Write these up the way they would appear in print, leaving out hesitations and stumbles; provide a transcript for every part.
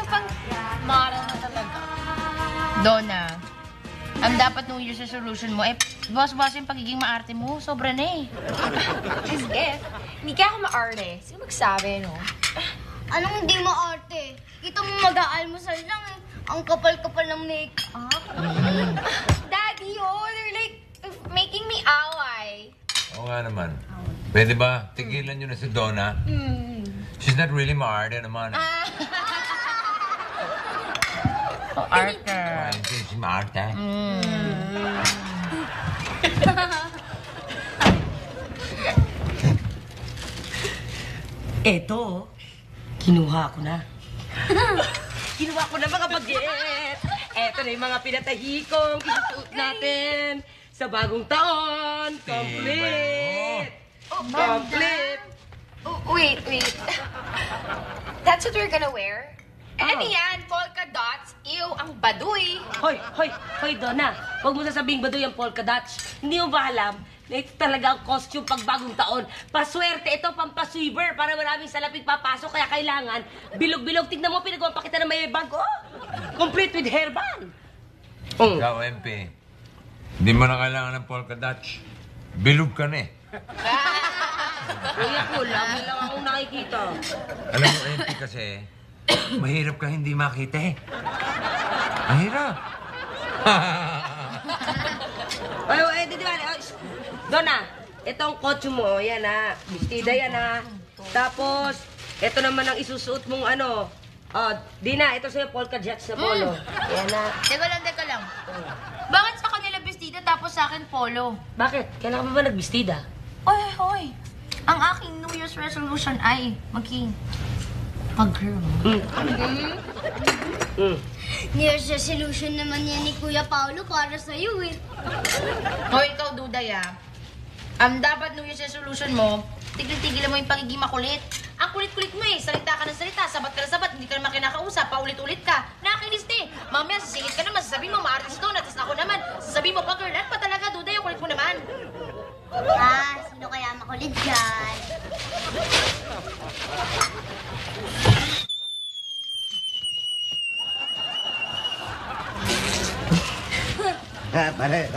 yung pang model na talaga. Donna, ang dapat New Year's resolution mo, bawas-bawas yung pagiging maarte mo. Sobra na eh. Is gift. Hindi kaya ako maarte. Sino magsabi, no? Anong hindi maarte? Kita mo mag-aalmusal lang eh. Ang kapal-kapal ng make-up. Daddy, oh, they're like making me away. Oo nga naman. Pwede ba tigilan nyo na si Donna? She's not really maarte naman. Oh, Arthur. Hindi si maarte. Eto, kinuha ko na. Kinuha ko na mga baget. Eto na yung mga pinatahi kong isusuot natin sa bagong taon. Complete! Complete! Oh, wait. That's what we're gonna wear? Ano yan? Polka dots? Ew, ang baduy. Hoy, Donna. Huwag mo sasabing ba doon yung polka dots? Hindi mo ba alam na ito talaga ang costume pag bagong taon? Paswerte ito, pampasweeper para maraming salapit papasok. Kaya kailangan, bilog-bilog. Tignan mo, pinagawa pa kita na may bag. Oh! Complete with hairband. Ikaw, MP. Hindi mo na kailangan ng polka dots. Bilog ka na eh. Kuya ko, lagi lang akong nakikita. Alam mo, MP kasi, mahirap ka hindi makita eh. Mahirap. Ay, di ba? Donna, itong kotse mo, yan ha. Bistida yan ha. Tapos, ito naman ang isusuot mong ano. Oh, Dina, ito sa'yo polka dots na polo. Yan ha. Teka lang. Bakit sa kanila bestida tapos sa akin polo? Bakit? Kailangan mo ba nagbistida? Hoy. Ang aking New Year's resolution ay maging pag-girl. New Year's resolution naman yan ni Kuya Paolo para sa'yo eh. Hoy, ikaw, Duday Ang dapat New Year's resolution mo, tigil-tigilan mo yung pagiging makulit. Ang kulit-kulit mo eh. Salita ka ng salita, sabat ka ng sabat, hindi ka naman kinakausap, paulit-ulit ka. Nakakainis eh. Mamaya sisingit ka naman, sasabihin mo, maarte si Donna, tapos ako naman, sasabihin mo, pag-girl, ano pa talaga, Duday, ang kulit mo naman. Sino kaya makulit dyan? Pare.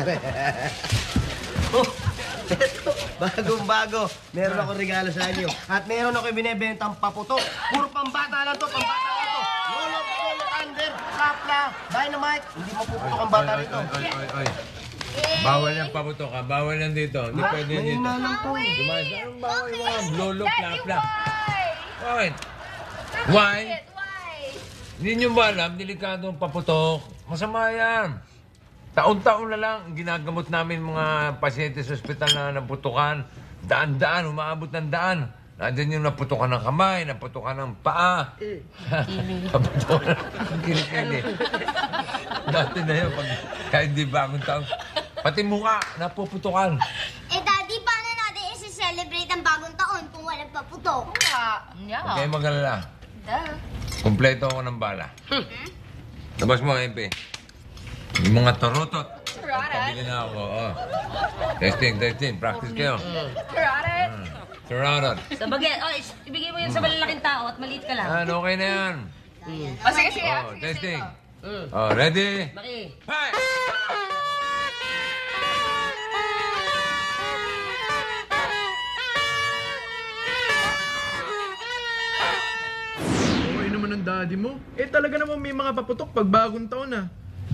Oh, eto, bagong-bago. Meron akong regalo sa inyo. At meron ako binibentang paputok. Puro pambata lang to. Lolo, under, sapla, dynamite. Hindi mapuputok ang bata rito. Oy. Bawal yan paputok ha. Bawal yan dito. Hindi pwede yan dito. Mahina lang to. Anong bawal yan? Lolo, plap. Why? Why? Hindi nyo ba alam? Delikado ang paputok. Masama yan. Taon-taon na lang ginagamot namin mga pasyente sa ospital na naputukan. Daan-daan, umaabot ng daan. Nandiyan yung naputukan ng kamay, naputukan ng paa. Naputukan ng kilikili. Dati na yun, kahit di bagong taon. Pati mukha, napuputukan. Daddy, paano natin isi-celebrate ang bagong taon kung walang paputok? Yeah. Huwag kayong mag-alala. Duh. Kompleto ako ng bala. Labas mo, MP. Yung mga tarotot. Pabili na ako. Oh. Testing. Practice kayo. Tarotot. Sa bagay, ibigay mo yun sa malalaking tao at maliit ka lang. Okay na yan. Sige. Testing. Ready? Maki. Hi! Okay naman ang daddy mo. Talaga naman may mga paputok pag bagong taon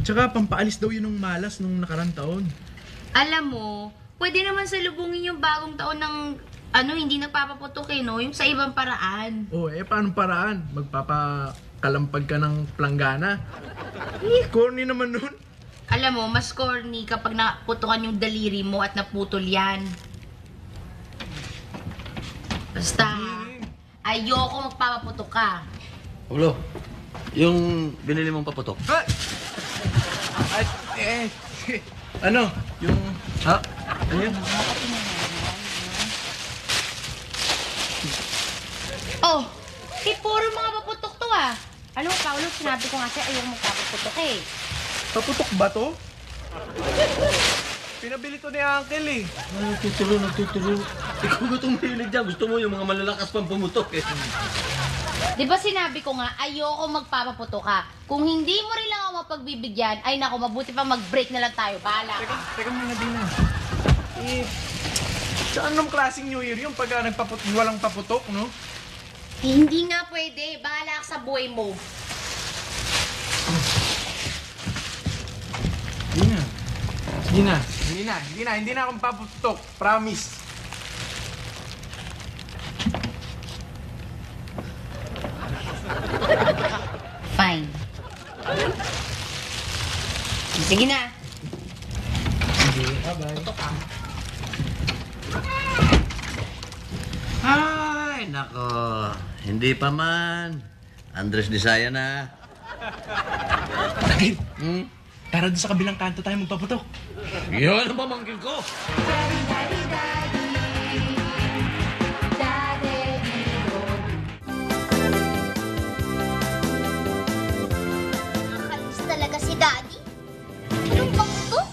Tsaka pampaalis daw yun ng malas nung nakarang taon. Alam mo, pwede naman salubungin yung bagong taon ng hindi nagpapaputok no? Yung sa ibang paraan. Paano paraan? Magpapakalampag ka ng planggana? Corny naman nun. Alam mo, mas corny kapag naputukan yung daliri mo at naputol yan. Basta, ayoko magpapaputok ka. Ulo, yung binili mong paputok. Ano? Yung... Ha? Ano yun? Puro mga paputok to Alam mo, Paolo, sinabi ko nga sa'yo, ayaw magpapaputok Paputok ba to? Pinabili to ni Uncle Nagtuturo. Ikaw ba itong mahilig dyan? Gusto mo yung mga malalakas pang pumutok Di ba sinabi ko nga, ayoko magpapaputo ka. Kung hindi mo rin lang ako mapagbibigyan, ay nako, mabuti pa mag-break na lang tayo. Bahala ka. Teka muna, Dina. Sa anong klaseng New Year yung pag walang paputok, no? Hindi nga pwede. Bahala ka sa buhay mo. Hindi na akong paputok. Promise. Fine. Sige na. Ay, nako. Hindi pa man. Andres Desaya na. Angel, tara doon sa kabilang kanto tayo magpaputok. Yun ang pamangkin ko. Nakakalis talaga si Daddy. Anong paputok?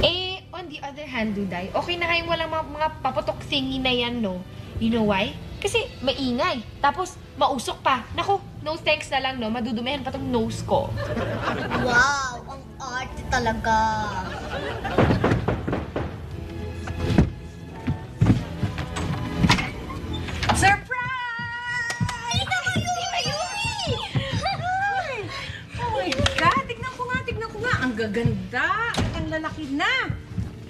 Eh, on the other hand, Duday, okay na kayong walang mga paputok singi na yan, no? You know why? Kasi maingay. Tapos, mausok pa. Naku, no thanks na lang, no? Madudumihan pa tong nose ko. Wow, ang arte talaga. Surprise! Tita Mayumi! Oh my God! Tignan ko nga. Ang gaganda. At ang lalaki na.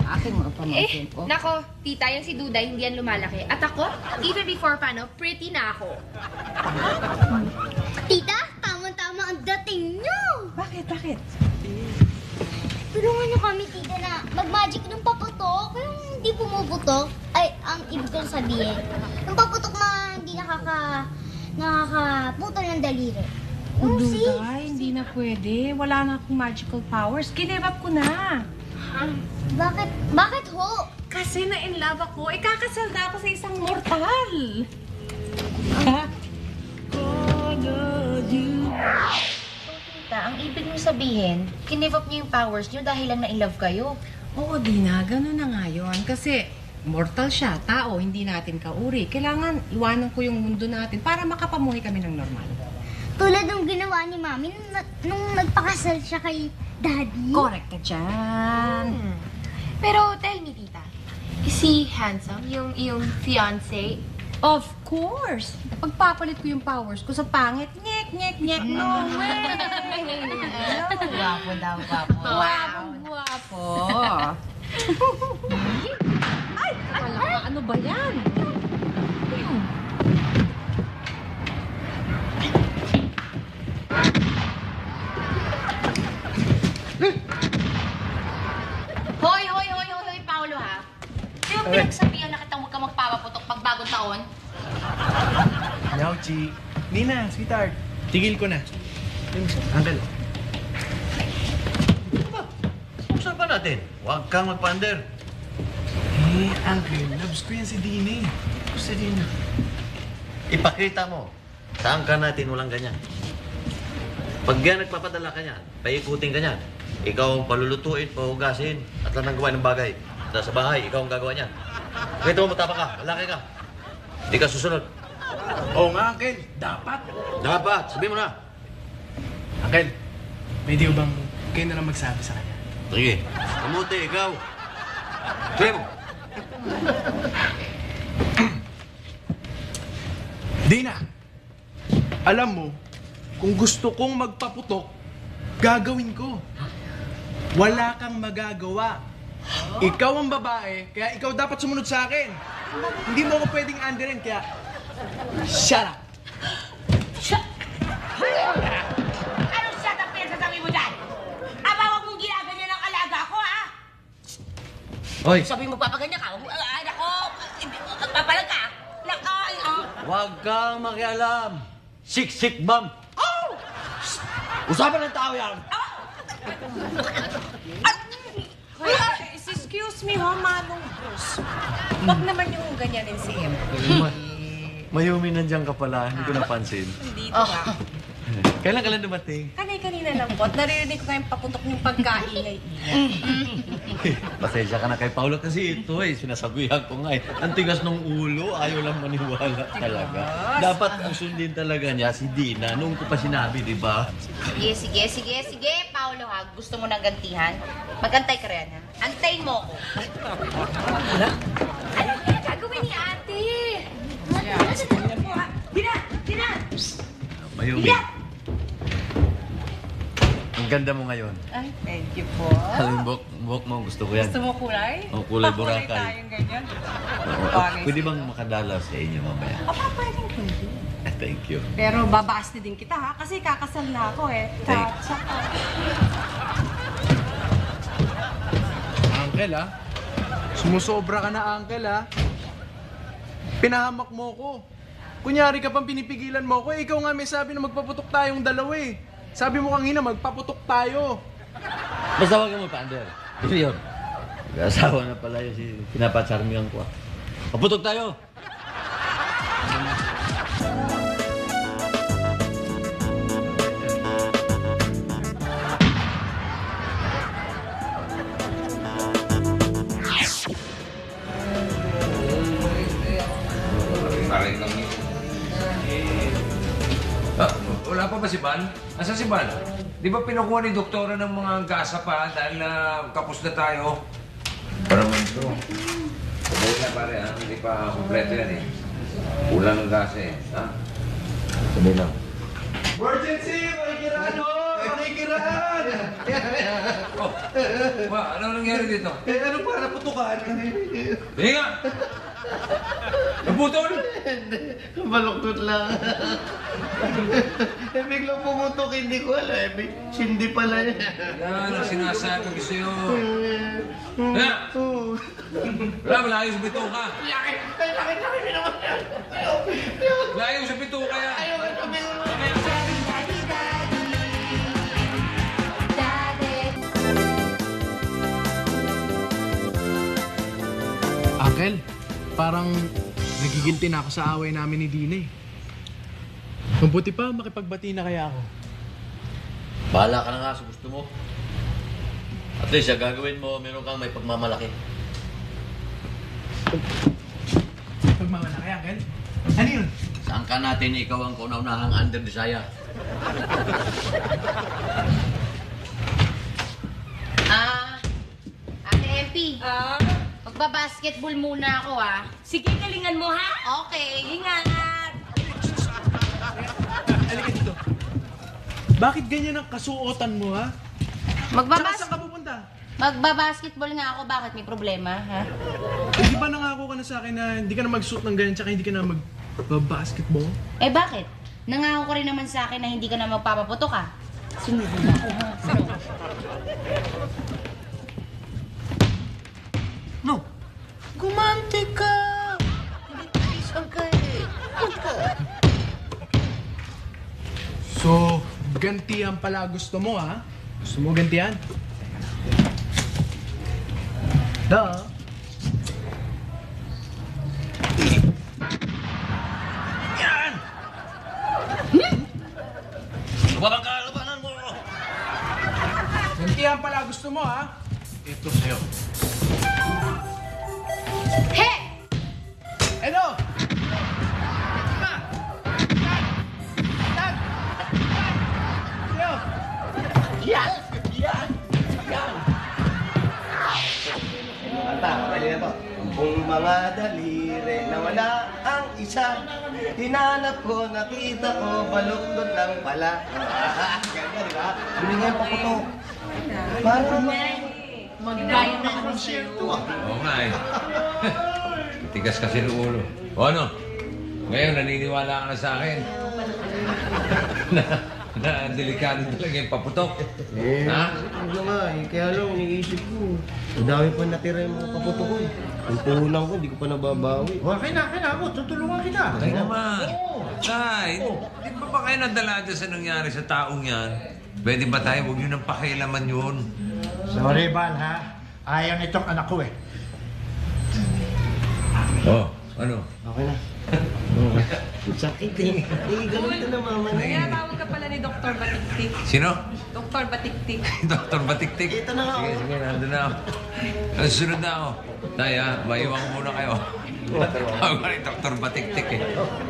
Aking mga Eh, pamangkin ko. nako, tita, yung si Duday, hindi yan lumalaki. At ako, even before pa, no, pretty na ako. Tita, tama-tama ang dating niyo. Bakit? Tulungan niyo kami, tita, na mag-magic ng paputok. Yung hindi pumuputok, ay, ang ibig kong sabihin. Yung paputok na hindi nakakaputol ng daliri. Yung si... Duday, hindi na pwede. Wala na akong magical powers. Give up ko na. Bakit ho? Kasi na-in love ako. Ikakasal na ako sa isang mortal. Tita, ang ibig niyo sabihin, kinive up niyo yung powers niyo dahil lang na-in love kayo. Oo, Dina. Ganun na nga yun. Kasi mortal siya. Tao, hindi natin kauri. Kailangan iwanan ko yung mundo natin para makapamuhay kami ng normal. Tulad ng ginawa ni Mami nung nagpakasal siya kay Daddy. Correct ka dyan. Pero, tell me, tita, is he handsome? Yung fiancé? Of course. Pagpapalit ko yung powers ko sa pangit, nyek. No way. Gwapo daw, gwapo. Guwapo. Ay! Ano ba yan? Hoy, Paolo, ha? Di ba pinagsabihan na kitang huwag ka magpapaputok pag bagong taon? Yauchi. Dina, sweetheart. Tigil ko na. Uncle. Usapan natin. Huwag kang magpander. Uncle, loves ko yan si Dina eh. Gusto din. Ipakita mo. Saan ka natin walang ganyan? Pag yan nagpapadala ka niyan, paikutin ka niyan. Ikaw ang palulutuin, pahugasin, at lang gawa ng bagay. Sa bahay, ikaw ang gagawa niyan. Kaya mo, matapang ka, malaki ka. Hindi ka susunod. Oo nga, Uncle. Dapat. Dapat, sabihin mo na. Uncle, pwede ba bang kayo na lang magsabi sa kanya? Sige, kamuti, ikaw. Sabihin mo. Dina, alam mo, kung gusto kong magpaputok, gagawin ko. Wala kang magagawa. Ikaw ang babae, kaya ikaw dapat sumunod sa akin. Hindi mo ako pwedeng anderin, kaya... Shut up! Anong shut up yan sasabi mo dyan? Aba, huwag mong ginaganyan ang alaga ko, ha? Hoy, Sabi mo, papaganyan ka. Ay, nako. Papalag ka. Nako, huwag kang makialam. Siksik bam. Oh! Usapan ng tao yan. Excuse me, ho, Manong Bruce. Huwag naman yung ganyanin si Em. Mayumi nandiyan ka pala, hindi ko napansin. Dito ka. Kailan ka lang dumating? Kanina kanina lang po at naririnig ko kayong paputok yung pagkaingay-ingay. Pasensya ka na kay Paolo kasi ito sinasabihan ko nga Ang tigas ng ulo, ayaw lang maniwala talaga. Dapat ang sundin talaga niya si Dina noong ko pa sinabi, di ba? Sige, Paolo ha. Gusto mo ng gantihan? Magantay ka rin ha. Antayin mo ko. Ano kaya gagawin ni ate? Dina! Mayumi. Ang ganda mo ngayon. Ay, thank you po. Alam mo, buhok mo, gusto ko yan. Gusto mo kulay? Oh, kulay Pakulay Boracay. tayong ganyan. Oo. Pwede bang makadala sa inyo mamaya? Pwedeng pwede. Thank you. Pero babaas na din kita ha, kasi kakasal na ako eh. Tsaka. Uncle, ha? Sumusobra ka na, Uncle, ha? Pinahamak mo ko. Kunyari ka pang pinipigilan mo ko, ikaw nga may sabi na magpaputok tayong dalawa eh. Sabi mo kanina, magpaputok tayo. Basta huwag mo pa-under. Hindi yun. Asawa na pala yun si pinapacharmihan ko. Paputok tayo! Wala pa ba si Van? Asa si Van? Di ba pinukuha ni doktora ng mga gasa pa dahil kapos na tayo? Para naman ito. Sabi na pare ha, hindi pa kompleto yan eh. Kulang ng gasa eh. Ha? Sabi lang. Emergency! Makikiraan o! Makikiraan! Ano nangyari dito? Ano pa naputukan? Hindi nga! Naputol! Baluktot lang. Biglang pumutok, hindi ko alam. Sindi pala yan. Yan ang sinasabi ko sa'yo. Ha? Wala, malayo sa bito ka. Laki naman yan. Malayo sa bito ka yan. Uncle, parang nagigilty na ako sa away namin ni Dina eh. Mabuti pa, makipagbati na kaya ako. Bahala ka na nga sa gusto mo. At least, gagawin mo, meron kang may pagmamalaki. Pagmamalaki, Uncle? Ano yun? Saan ka natin ikaw ang kauna-unahang under desire? Ate MP. Magbabasketball muna ako ah. Sige, galingan mo ha! Okay. Ingat! Halika dito. Bakit ganyan ang kasuotan mo, ha? Tsaka saan ka pupunta? Magbabasketball nga ako. Bakit? May problema, ha? Di ba nangako ka na sa akin na hindi ka na magsuot ng ganyan tsaka hindi ka na mag-basketball? Eh bakit? Nangako ko rin naman sa akin na hindi ka na magpapaputok ah. Sumubo na ako ha. No! Gumante ka! Isang ka eh. So, gantihan pala gusto mo, ha? Gusto mo gantihan? Da. Yan! Lumabang ka! Labanan mo! Gantihan pala gusto mo, ha? Ito sa'yo. He! Edo! Yan! Yan! Yan! Kanta, pwede na to. Kung mga daliri na wala ang isa, hinanap ko, nakita ko, baluktot lang pala. Ganda, di ba? Binigyan pa ko to. Para naman. Magbayad na kami sa'yo. Oo nga eh. Tigas kasi ng ulo. O ano? Ngayon, naniniwala ka na sa akin. na delikado talaga yung paputok. Ha? Ano nga eh, kaya lang, iniisip ko. Ang dami pa natira yung mga paputo ko eh. Ang puhulang ko, hindi ko pa nababawi. Okay na ako. Tutulungan kita. Ay naman. Tay, di ba ba kayo nadala sa nangyari sa taong yan? Pwede ba tayo? Huwag yun ang pakialaman yun. Sorry, Val, ha? Ayaw nitong anak ko eh. Oh, ano? Okay na. Sakit eh. Eh, ganun na naman. Kaya tawag ka pala ni ni Dr. Batiktik. Sino? Dr. Batiktik. Dr. Batiktik. Ito na ako. Sige, nandun na ako. Sunod na ako. Tay, ha? Maiwan ko muna kayo. Ako rin, Dr. Batiktik eh.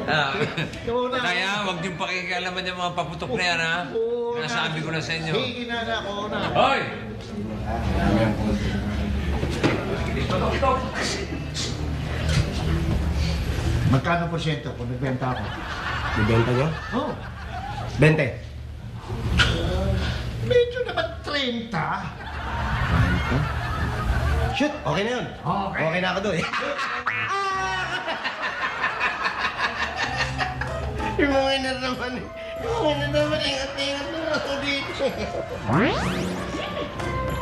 Tay, ha? Huwag niyong pakikialaman yung mga paputok na yan, ha? Nasabi ko na sa inyo. Sige na ako na. Hoy! Magkano porsyento kung nagbenta ako? Ibenta niyo? Oh, 20. medyo naman 30. Shoot, okay na yun. Okay. Okay na ako doon. Yung mga ina naman eh. Yung mga ina naman, ingat-ingat na ako dito.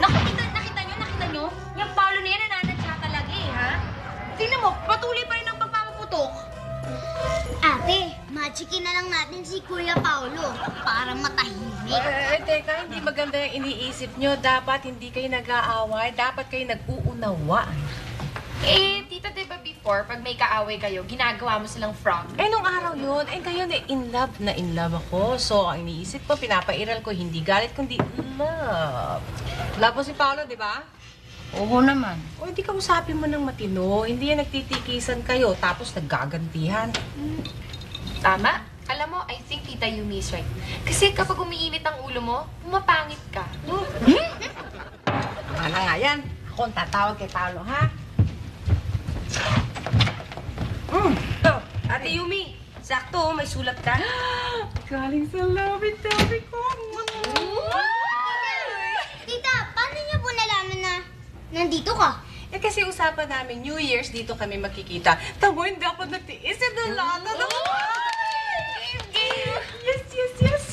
Naku, nakita nyo? Yung Paolo na yan, nananadya talaga eh, ha? Tingnan mo, patuloy pa rin ang pagpapaputok. Ate, magicin na lang natin si Kuya Paulo para matahimik. Teka, hindi maganda yung iniisip nyo. Dapat hindi kayo nag-aaway. Dapat kayo nag-uunawa. Eh, tita, diba before, pag may kaaway kayo, ginagawa mo silang frog? Eh, nung araw yun, ngayon in love ako. So, ang iniisip ko, pinapairal ko, hindi galit, kundi love. Love mo si Paolo, di ba? Oo naman. O, hindi ka usapin mo ng matino. Hindi yan nagtitikisan kayo, tapos naggagantihan. Tama? Alam mo, I think Tita Yumi is right. Kasi kapag umiinit ang ulo mo, pumapangit ka. Ano nga yan? Ako ang tatawag kay Paolo, ha? Oh, Ate Yumi, sakto, may sulat ka. Galing sa labi-tabi ko. Tita, paano niyo po nalaman na nandito ka? Eh kasi usapan namin, New Year's dito kami makikita. Tamo, hindi ako natiis. Nalala na ako. Yes.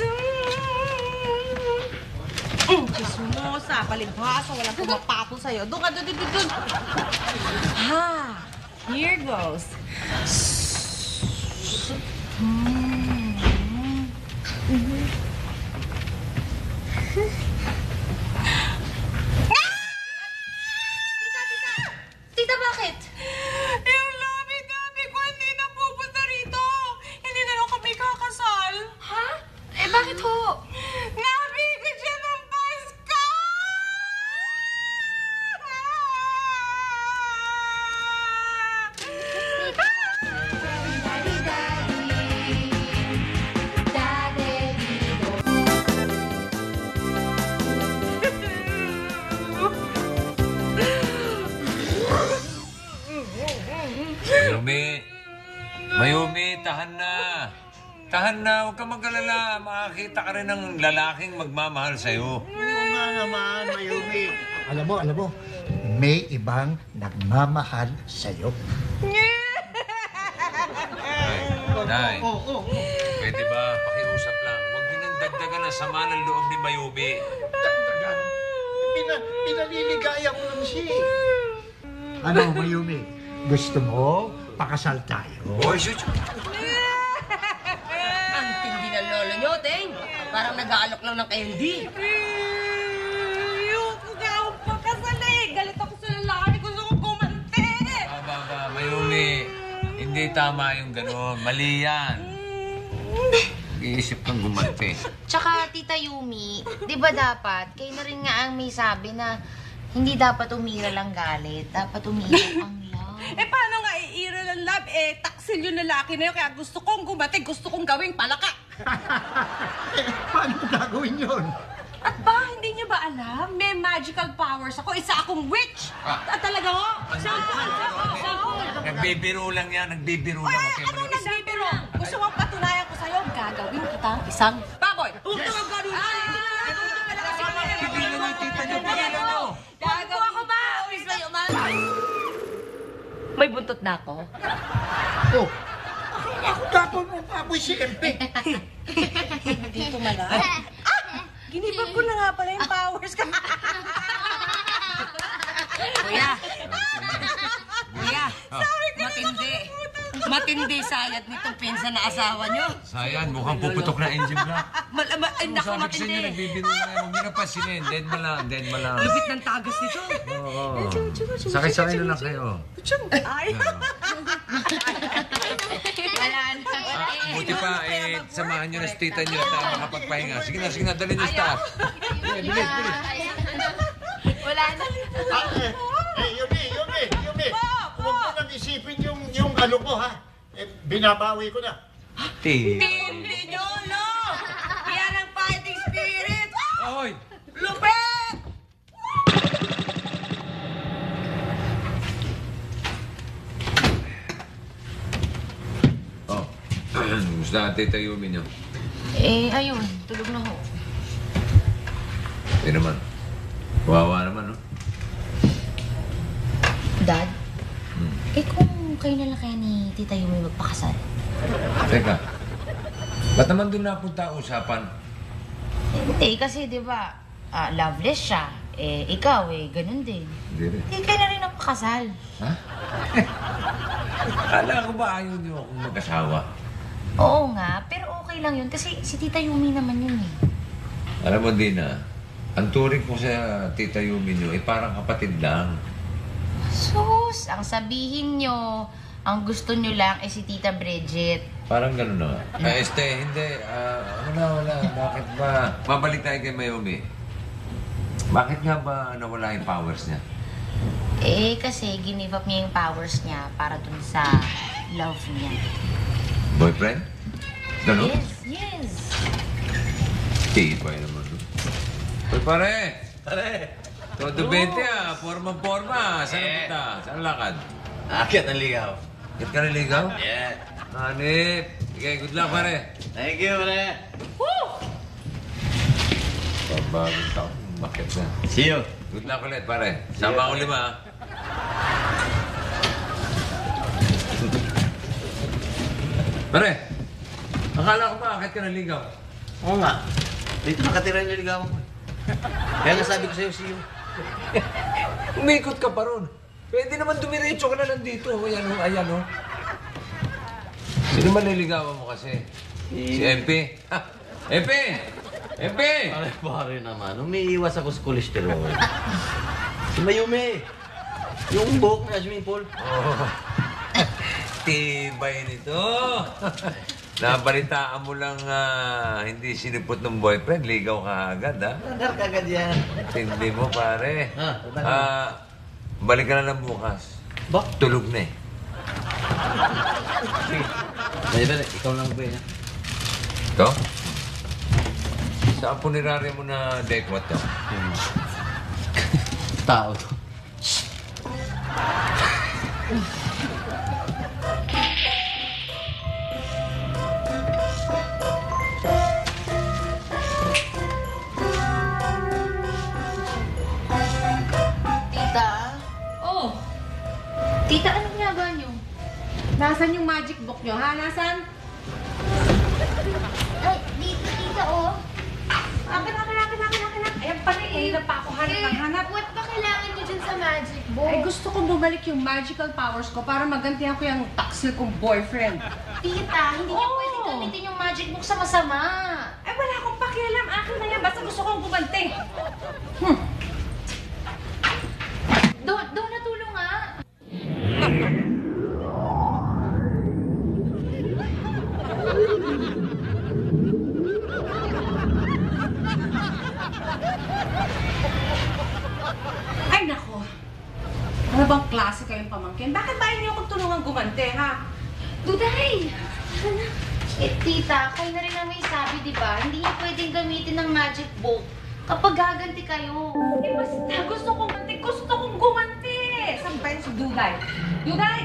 Chismosa, palibhasa, walang pumapato sa'yo. Doon ka, doon. Ha, here goes. Tita, bakit? Yung labi-dabi ko hindi na pupunta rito. Hindi na lang kami kakasal. Ha? Eh, bakit ho? Nabigyan siya ng Pasko! Mayumi, tahan na. Tahan na, huwag ka mag-alala. Makakita ka rin ng lalaking magmamahal sa'yo. Oo nga naman, Mayumi. Alam mo, may ibang nagmamahal sa'yo. Nay, pwede ba pakiusap lang? Huwag din ang dagdagan ang sama ng loob ni Mayumi. Dagdagan. Pinaliligaya ko lang siya eh. Ano, Mayumi? Gusto mo pakasal tayo? Boy, shoot! Ang tindi ng lolo nyo, Teng. Parang nag-aalok lang ng candy. Ayoko nga akong pakasal eh. Galit ako sa lalaki. Gusto ko gumante. Mayumi, hindi tama yung gano'n. Mali yan. Mag-iisip kang gumante. Tsaka, Tita Yumi, di ba dapat, kayo na rin nga ang may sabi na hindi dapat umiral ang galit, dapat umiral ang love. Eh, paano nga iiral ang love? Eh, taksil yung lalaki na yun. Kaya gusto kong gumate. Gusto kong gawing palaka. Paano mo gagawin yun? At ba, hindi niyo ba alam? May magical powers ako. Isa akong witch. Talaga ho? Nagbibiro lang yan, nagbibiro lang. Okay, Anong nagbibiro? Gusto mong patunayan ko sa'yo, gagawin kitang isang baboy. Pigilan niyo, tita niyo, pigilan niyo. Gagawa ko ba? May buntot na ako. Oh, ako dapat mo baboy siyempre. Dito mala. Ginibag ko na nga pala yung powers ka. Kuya, matindi sayad nitong pinsan na asawa nyo. Sayan, mukhang puputok na engine block. Ay, naku, Sabi ko sa inyo, matindi. nagbibiro lang yan. Huwag niyo na pasinin. Dead mo lang, dead mo lang. Lupit ng tagas nito. Oo. Sakay-sakay na lang kayo. Ay. Wala na. Buti pa, samahan nyo na si tita nyo na tayo makapagpahinga. Sige na, dali nyo sa taas. Bilis. Wala na. Yumi. Huwag mo nang isipin yung ano ko, ha? Binabawi ko na. Hindi nyo, no! Yan ang fighting spirit! Ahoy! Lupet! Oh, gusto na tita Yumi nyo. Ayun, tulog na ho. Hindi naman. Kawawa naman, no? Dad, kung kayo na lang kaya ni Tita Yumi magpakasal? Teka, ba't naman doon napunta ang usapan? Kasi di ba, loveless siya. Ikaw ganun din. Hindi rin. Kayo na rin magpakasal. Ha? Kala ko ba ayaw niyo akong mag-asawa? Oo nga, pero okay lang yun kasi si Tita Yumi naman yun eh. Alam mo, Dina, ang turing ko sa Tita Yumi nyo ay parang kapatid lang. Sus, ang sabihin nyo, ang gusto nyo lang ay si Tita Bridget. Parang gano'n na. Hindi. Wala. Bakit ba? Mabalik tayo kay Mayumi. Bakit nga ba nawala yung powers niya? Kasi give up niya yung powers niya para dun sa love niya. Boyfriend? Gano'n? Yes. Tibay naman. Uy, pare! Pare! Todo 20 Forma. Saan ang punta? Saan ang lakad? Akit ang ligaw. Bakit ka naligaw? Yeah. Hanip! Sige, good luck, pare. Thank you, pare. Pabagong taon. Bakit na? See you. Good luck ulit, pare. Sama ko 5, ha? Pare! Akala ko ba, bakit ka naligaw? Oo nga. Dito nakatira yung niligawan ko. Kaya nga sabi ko sa'yo, see you. Umikot ka pa ron. Pwede naman dumiretso ka na nandito. Ayan, oh. Sino man niligawan mo kasi? Si MP? MP! Pare naman, umiiwas ako sa kolesterol. Si Mayumi. Yung buhok na swimming pool. Oh. Tibay nito. Nabalitaan mo lang hindi sinipot ng boyfriend, ligaw ka agad, ha? Nadar ka agad yan. Tindi mo, pare. Balik ka na lang bukas. Ba? Tulog na eh. Dali, ikaw lang ba yan? Ito? Saan punirarya mo na dekwat to? Tao to. Tita, anong ginagawa niyo? Nasaan yung magic book nyo, ha? Nasaan? Ay, dito, tita, oh. Akin. Ayan pa na eh. Pa ako hanap. What ba kailangan niyo dyan sa magic book? Ay, gusto kong bumalik yung magical powers ko para magantihan ko yung taksil kong boyfriend. Tita, hindi niyo pwedeng gamitin yung magic book sa masama. Ay, wala akong pakialam. Akin na yan. Basta gusto kong gumanti. Doon natulong nga. Ay, nako. Ano bang klase kayong pamangkin? Bakit ba hindi ako magtulungan gumante, ha? Duday! Tita, kayo na rin ang may sabi, di ba? Hindi niyo pwedeng gamitin ng magic book kapag gaganti kayo. Basta gusto kong gumanti. Saan ba yun si Duday? Duday!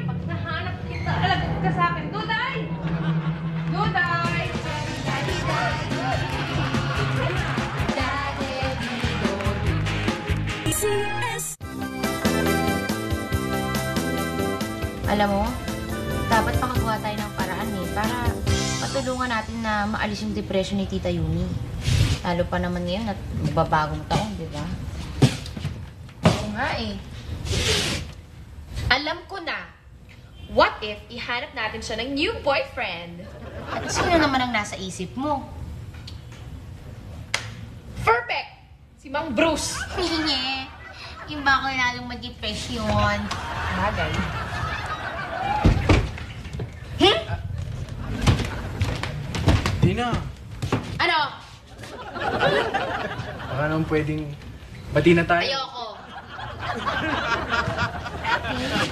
Pag nahanap kita, alagat ka sa akin. Duday! Alam mo, dapat makagawa tayo ng paraan para patulungan natin na maalis yung depression ni Tita Yumi. Lalo pa naman ngayon at magbabagong taon, di ba? Oo nga eh. Alam ko na. What if ihanap natin siya ng new boyfriend? At sino naman ang nasa isip mo? Perfect! Si Mang Bruce. Hingi. Yung ba ako lalong mag-depression? Bagay. Rina, Ano? baka naman pwedeng bati na tayo. Ayoko.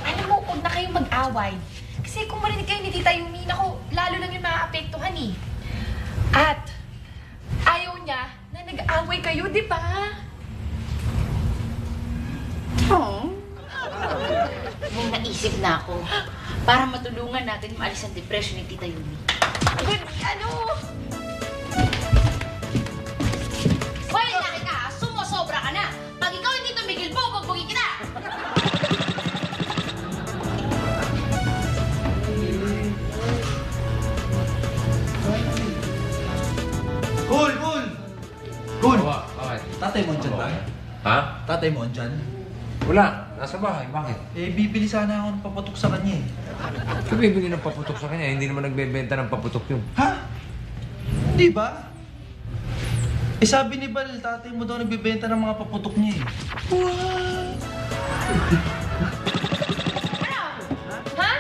Alam mo, huwag na kayong mag-away. Kasi kung marinig kayo ni Tita Yumi, naku, lalo lang yung maaapektuhan eh. At, ayaw niya na nag-away kayo, di ba? May naisip na ako para matulungan natin maalis ang depression ni Tita Yumi. Ano? Hoy, laki ka! Sumusobra ka na! Pag ikaw hindi tumigil, bubugbugin kita! Cool! Cool! Bakit? Tatay mo andyan ba? Ha? Tatay mo andyan? Wala. Nasa bahay. Bakit? Eh, bibili sana ako ng papatok sa kanya eh. Ito bibili ng paputok sa kanya. Hindi naman nagbebenta ng paputok yun. Ha? Di ba? Eh, sabi ni Bal, tatay mo daw nagbibenta ng mga paputok niya eh. Ha?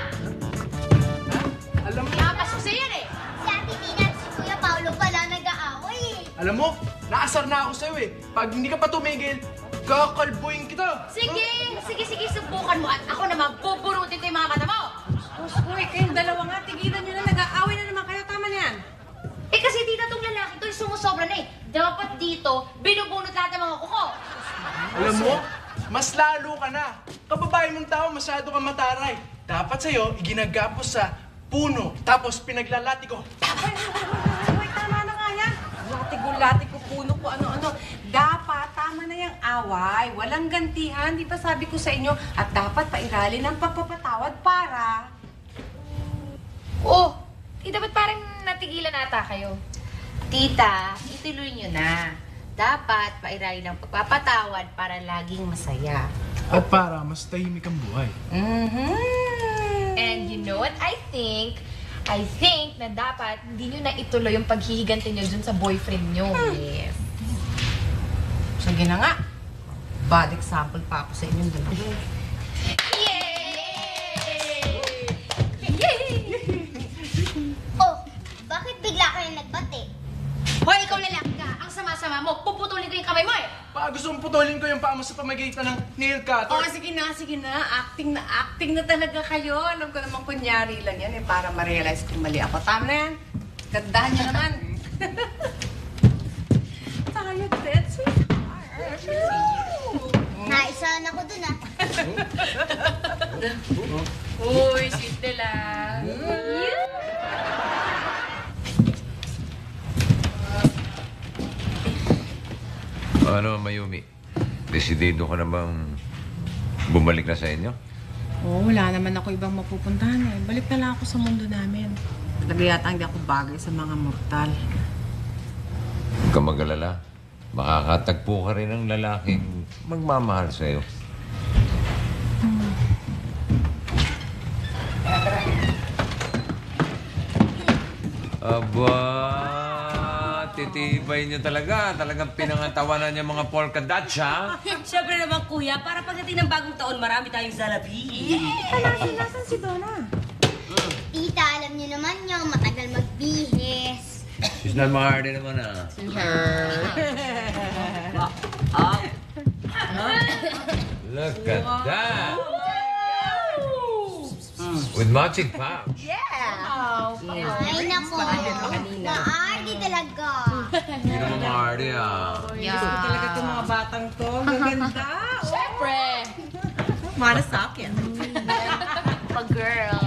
Alam mo, Nakapasok sa yan eh! Si Ate Tina at si Kuya Paolo pala nag-aaway eh. alam mo, naasar na ako sa'yo eh. Pag hindi ka pa tumigil, kakalbuhin kita. Sige, subukan mo at ako naman buburutin ko yung mga mata mo! Uy, kayong dalawa nga, tigilan nyo na, nag-aaway na naman kayo. Tama na yan. Eh kasi tita, tong lalaki to, sumusobra na eh. Dapat dito, binubunot lahat ng mga kuko. Alam mo, mas lalo ka na. Kababae mong tao, masyado kang mataray. Dapat sa'yo, iginagapos sa puno, tapos pinaglalati ko. Uy, tama na nga yan. Lati ko, puno ko, ano-ano. Dapat, tama na yung away. Walang gantihan, di ba sabi ko sa inyo? At dapat pairali ng pagpapatawad para... Oh, dapat parang natigilan ata kayo. Tita, ituloy nyo na. Dapat pairali ng pagpapatawad para laging masaya. At para mas tahimik ang buhay. And you know what I think? I think na dapat hindi nyo na ituloy yung paghihiganti nyo dun sa boyfriend nyo. Yes. Sige na nga. Bad example pa ako sa inyong dalawa. Oh, bakit bigla kayo nagbati? Hoy, ikaw lalaki ka! Ang sama-sama mo, puputulin ko yung kamay mo eh! Pa, gusto mong putulin ko yung paa mo sa pamagitan ng nail cutter. Oh, sige na. Acting na talaga kayo. Alam ko naman kunyari lang yan eh, para ma-realize kung mali ako. Tama na yan. Gandahan niyo naman. Tayo, dead sweetheart. Naisahan ako dun ah. Uy, sweet lang. Ano, Mayumi? Desidido ka na bang bumalik na sa inyo? Oo, wala naman ako ibang mapupuntahan eh. Balik na lang ako sa mundo namin. Talaga yata hindi ako bagay sa mga mortal. Huwag ka mag-alala. Makakatagpo ka rin ng lalaking magmamahal sa'yo. Aba, titibay niyo talaga. Talagang pinangatawanan niya mga polka dots, ha? Siyempre naman, kuya, para pagdating ng bagong taon, marami tayong salapi. Nasaan si Donna? Tita, alam niyo naman yung matagal magbihis. She's not mahardy naman, ha? Look at that! With matching pouch. Ay, nako. Maardi talaga. Hindi naman mahardy, ha? Gusto ko talaga itong mga batang to. Maganda. Siyempre. Para sa akin. Pag-girl.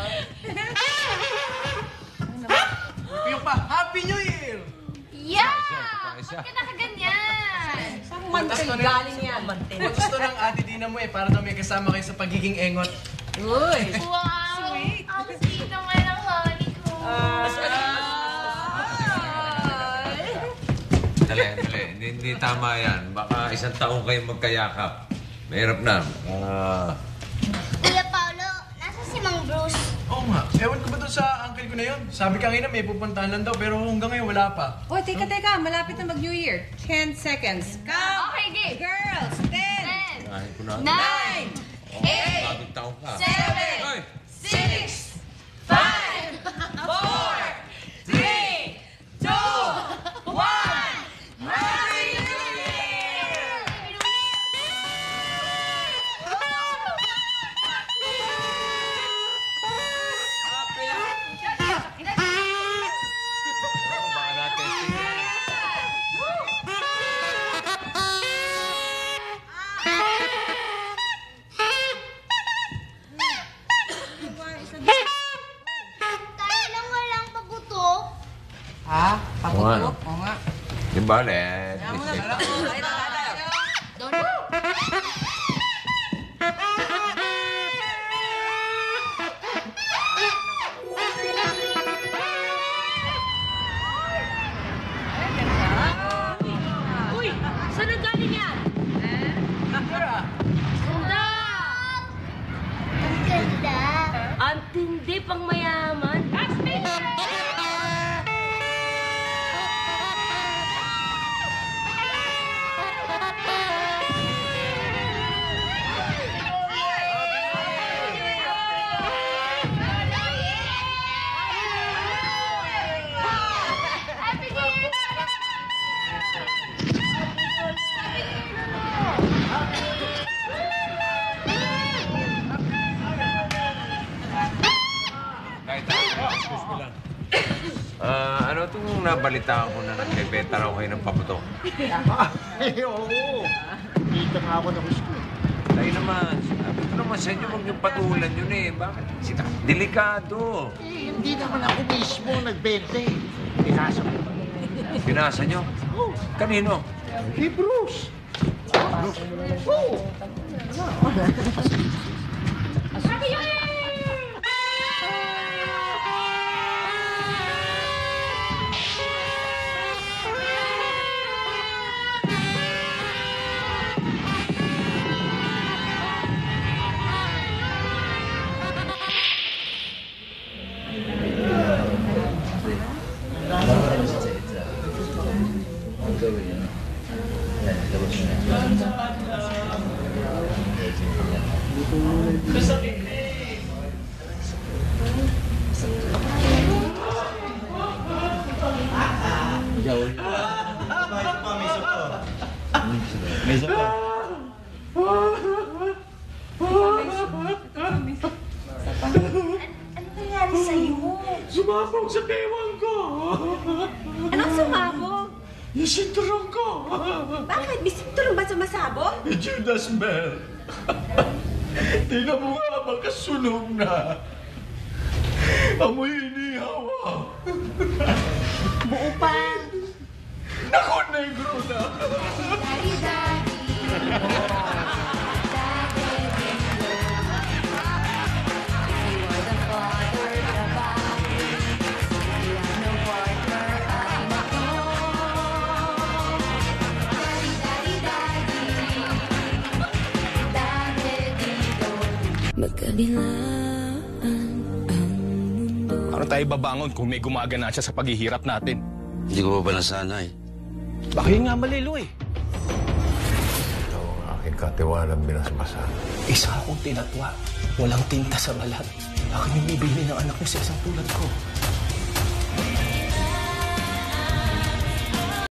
Yung pa, Happy New Year! Yeah! Isa. Ba't ka nakaganyan? Saan mantel galing yan? Mantel. Gusto ng ate Dina mo eh, para daw may kasama kayo sa pagiging engot. Uy. Wow! Ang sweet naman ang honey ko. Dali. Hindi tama yan. Baka isang taong kayo magkayakap. Mahirap na. Kuya Paolo, nasa si Mang Bruce? Oo nga. Ewan ko ba doon sa uncle ko na yun? Sabi kanina may pupuntahan lang daw, pero hanggang ngayon wala pa. Oh, teka. Malapit na mag-New Year. 10 seconds. Come! Okay, game. Girls, 10, Kahit ko na. 9, Bagong taong ka. 7, Hoy! 6, 5, 4, 3, 2, Di ba, let? Uy! Saan ang galing yan? Sunda! Ang ganda. Ang tindi pang mayaman. Ano itong nabalitaan ko na nagbebenta raw kayo ng paputok? Ay, oo. Dito nga ako na gusto. Tayo naman, sabi ko naman sa inyo, huwag niyong patulan yun eh. Bakit? Delikado. Hindi naman ako mismo nagbente. Pinasa ko. Pinasa niyo? Kanino? Hey, Bruce. Oo. Ano nangyari sa'yo? Sumabog sa bewang ko! Anong sumabog? Yung sinturong ko! Bakit? May sinturong ba sumasabog? Judas Bell! Tingnan mo nga, makasunog na! Amoy inihawa! Buo pa. Naku, negro na! Paano tayo babangon kung may gumagana siya sa paghihirap natin? Hindi ko pa ba nasanay? Baka yun nga malilo eh. Ito ang aking katiwalang binasbasan. Isa akong tinatwa. Walang tinta sa balat. Akin yung ibili ng anak niyo sa isang tulad ko.